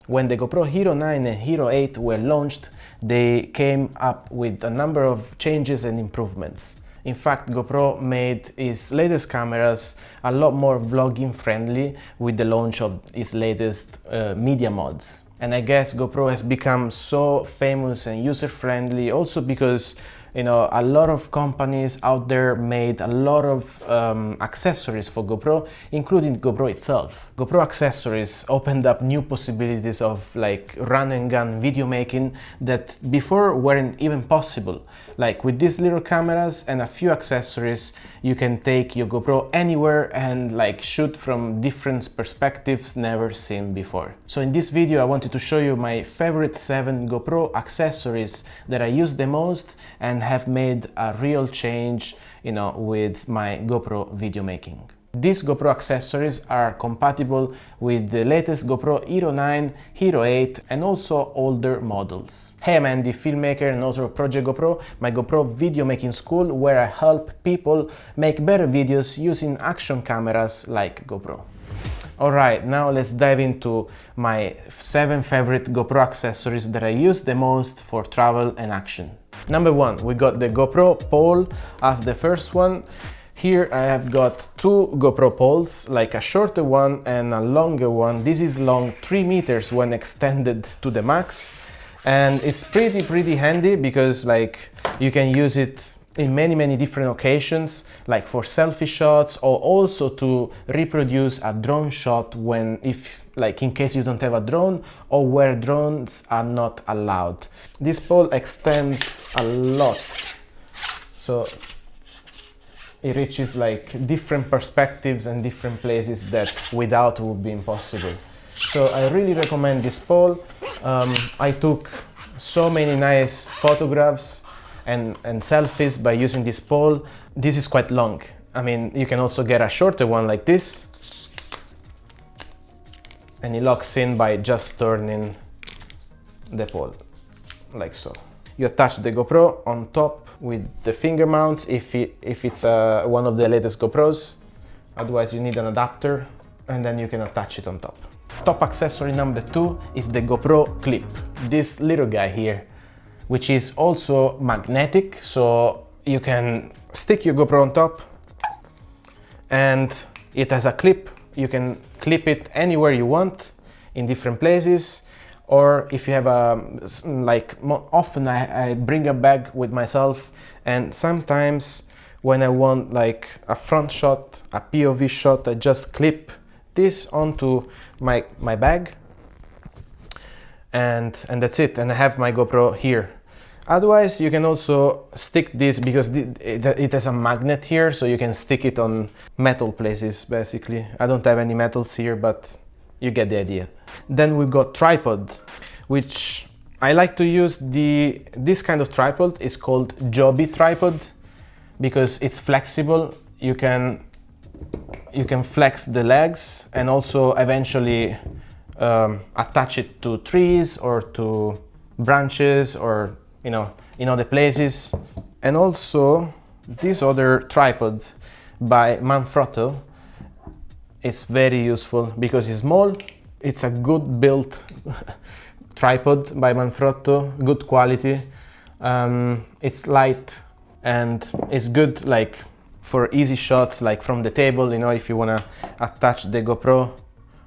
When the GoPro Hero 9 and Hero 8 were launched, they came up with a number of changes and improvements. In fact, GoPro made its latest cameras a lot more vlogging friendly with the launch of its latest media mods. And I guess GoPro has become so famous and user-friendly also because, you know, a lot of companies out there made a lot of accessories for GoPro, including GoPro itself. GoPro accessories opened up new possibilities of like run and gun video making that before weren't even possible. Like with these little cameras and a few accessories, you can take your GoPro anywhere and like shoot from different perspectives never seen before. So in this video, I wanted to show you my favorite 7 GoPro accessories that I use the most and have made a real change, you know, with my GoPro video making. These GoPro accessories are compatible with the latest GoPro Hero 9, Hero 8 and also older models. Hey, I'm Andy, filmmaker and author of Project GoPro, my GoPro video making school where I help people make better videos using action cameras like GoPro. Alright, now let's dive into my 7 favorite GoPro accessories that I use the most for travel and action. Number 1, we got the GoPro pole as the first one. Here I have got 2 GoPro poles, like a shorter one and a longer one. This is long 3 meters when extended to the max, and it's pretty handy because like you can use it in many different occasions, like for selfie shots or also to reproduce a drone shot when, if like in case you don't have a drone or where drones are not allowed. This pole extends a lot, so it reaches like different perspectives and different places that without would be impossible. So I really recommend this pole. I took so many nice photographs and selfies by using this pole. This is quite long. I mean, you can also get a shorter one like this, and it locks in by just turning the pole, like so. You attach the GoPro on top with the finger mounts if it's one of the latest GoPros. Otherwise you need an adapter and then you can attach it on top. Top accessory number 2 is the GoPro clip. This little guy here, which is also magnetic, so you can stick your GoPro on top and it has a clip. You can clip it anywhere you want in different places. Or if you have a, like often I bring a bag with myself, and sometimes when I want like a front shot, a POV shot, I just clip this onto my bag and that's it, and I have my GoPro here. Otherwise you can also stick this, because it has a magnet here, so you can stick it on metal places basically. I don't have any metals here, but you get the idea. Then we've got tripod, which I like to use. This kind of tripod is called Joby tripod because it's flexible. You can flex the legs and also eventually attach it to trees or to branches or, you know, in other places. And also this other tripod by Manfrotto is very useful because it's small. It's a good built tripod by Manfrotto, good quality. It's light and it's good like for easy shots, like from the table, you know, if you wanna attach the GoPro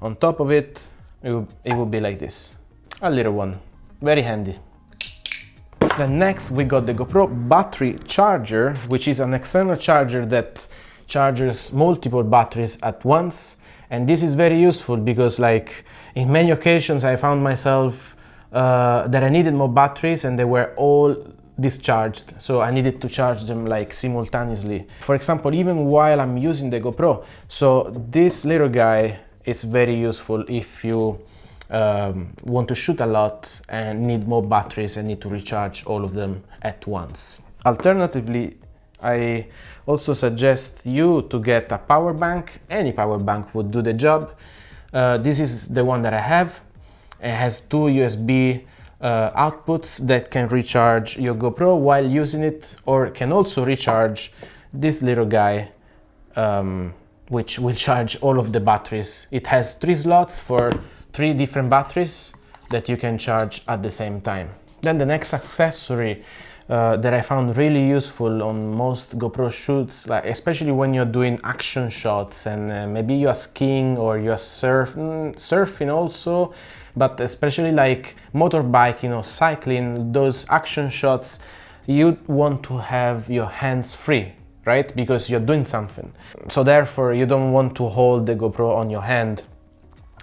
on top of it, it will be like this. A little one, very handy. Then next we got the GoPro battery charger, which is an external charger that charges multiple batteries at once. And this is very useful because like in many occasions I found myself that I needed more batteries and they were all discharged, so I needed to charge them like simultaneously. For example, even while I'm using the GoPro. So this little guy is very useful if you want to shoot a lot and need more batteries and need to recharge all of them at once. Alternatively, I also suggest you to get a power bank. Any power bank would do the job. This is the one that I have. It has 2 USB outputs that can recharge your GoPro while using it, or can also recharge this little guy, which will charge all of the batteries. It has 3 slots for 3 different batteries, that you can charge at the same time. Then the next accessory that I found really useful on most GoPro shoots, like especially when you're doing action shots and maybe you are skiing or you are surfing also, but especially like motorbiking or cycling, those action shots, you want to have your hands free, right? Because you're doing something. So therefore you don't want to hold the GoPro on your hand.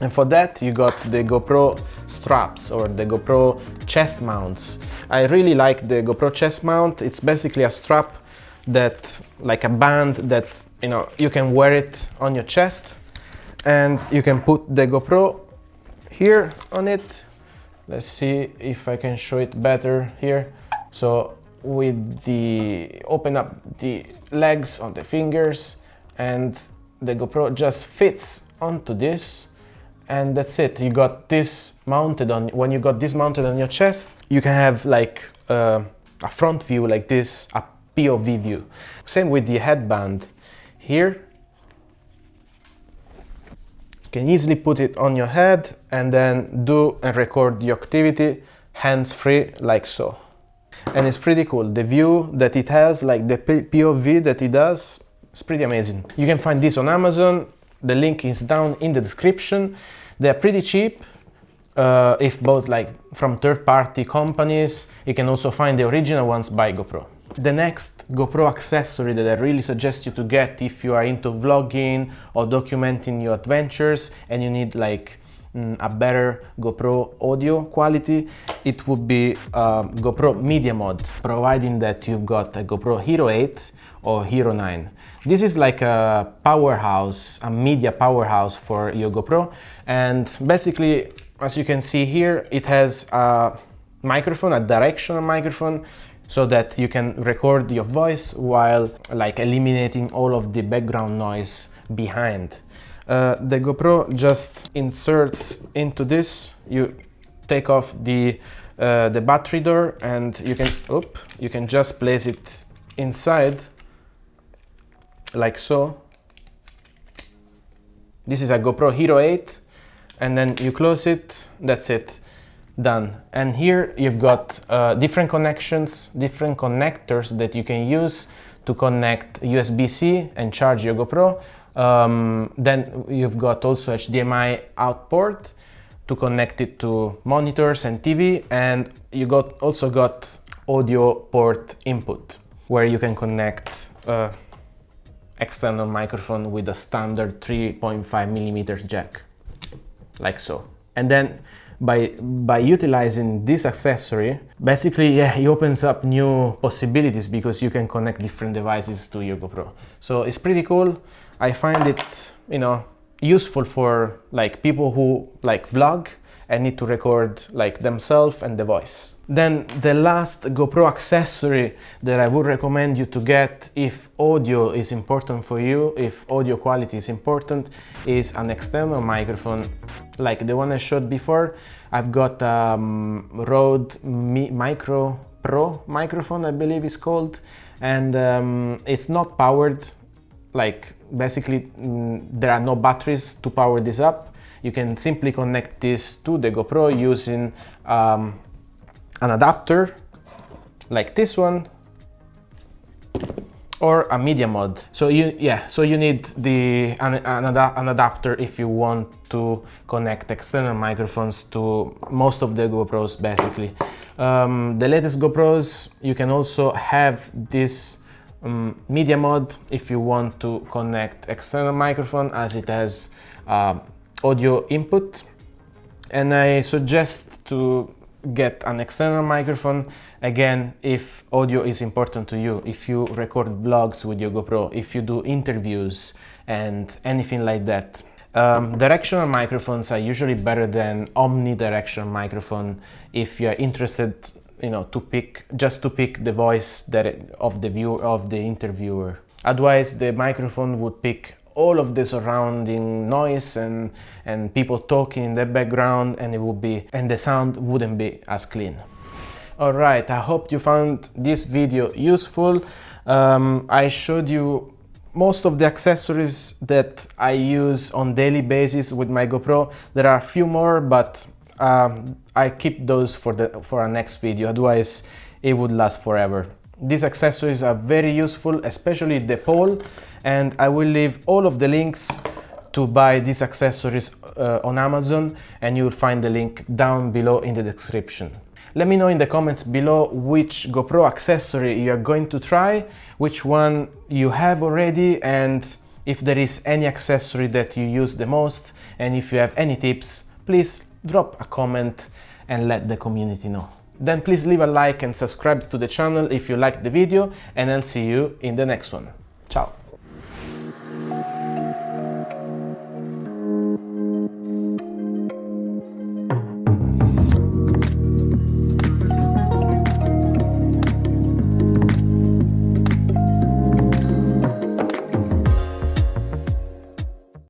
And for that you got the GoPro straps or the GoPro chest mounts. I really like the GoPro chest mount. It's basically a strap that, like a band that, you know, you can wear it on your chest and you can put the GoPro here on it. Let's see if I can show it better here. So with the, open up the legs on the fingers and the GoPro just fits onto this. And that's it. You got this mounted on. When you got this mounted on your chest, you can have like a front view like this, a POV view. Same with the headband. Here, you can easily put it on your head and then do and record the activity hands-free like so. And it's pretty cool. The view that it has, like the POV that it does, it's pretty amazing. You can find this on Amazon. The link is down in the description. They're pretty cheap, if bought like from third-party companies. You can also find the original ones by GoPro. The next GoPro accessory that I really suggest you to get if you are into vlogging or documenting your adventures and you need like a better GoPro audio quality, it would be GoPro Media Mod, providing that you've got a GoPro Hero 8 or Hero 9. This is like a powerhouse, a media powerhouse for your GoPro, and basically, as you can see here, it has a microphone, a directional microphone, so that you can record your voice while like eliminating all of the background noise behind. The GoPro just inserts into this. You take off the battery door and you can just place it inside like so. This is a GoPro Hero 8 and then you close it, that's it, done. And here you've got different connections, different connectors that you can use to connect USB-C and charge your GoPro. Then you've got also HDMI out port to connect it to monitors and TV, and you also got audio port input where you can connect external microphone with a standard 3.5mm jack, like so. And then by utilizing this accessory, basically, yeah, it opens up new possibilities because you can connect different devices to your GoPro. So it's pretty cool. I find it, you know, useful for like people who like vlog and need to record like themselves and the voice. Then the last GoPro accessory that I would recommend you to get if audio is important for you, if audio quality is important, is an external microphone like the one I showed before. I've got Rode Micro Pro microphone, I believe it's called, and it's not powered. Like basically there are no batteries to power this up. You can simply connect this to the GoPro using an adapter like this one or a media mod. So you need an adapter if you want to connect external microphones to most of the GoPros basically. The latest GoPros, you can also have this media mod if you want to connect external microphone, as it has audio input, and I suggest to get an external microphone again if audio is important to you, if you record vlogs with your GoPro, if you do interviews and anything like that. Directional microphones are usually better than omnidirectional microphone if you are interested, you know, to pick the voice of the interviewer. Otherwise, the microphone would pick all of the surrounding noise and people talking in the background, and the sound wouldn't be as clean. All right, I hope you found this video useful. I showed you most of the accessories that I use on daily basis with my GoPro. There are a few more, but I keep those for our next video, otherwise it would last forever. These accessories are very useful, especially the pole, and I will leave all of the links to buy these accessories on Amazon, and you will find the link down below in the description. Let me know in the comments below which GoPro accessory you are going to try, which one you have already, and if there is any accessory that you use the most, and if you have any tips, please drop a comment and let the community know. Then please leave a like and subscribe to the channel if you liked the video, and I'll see you in the next one. Ciao!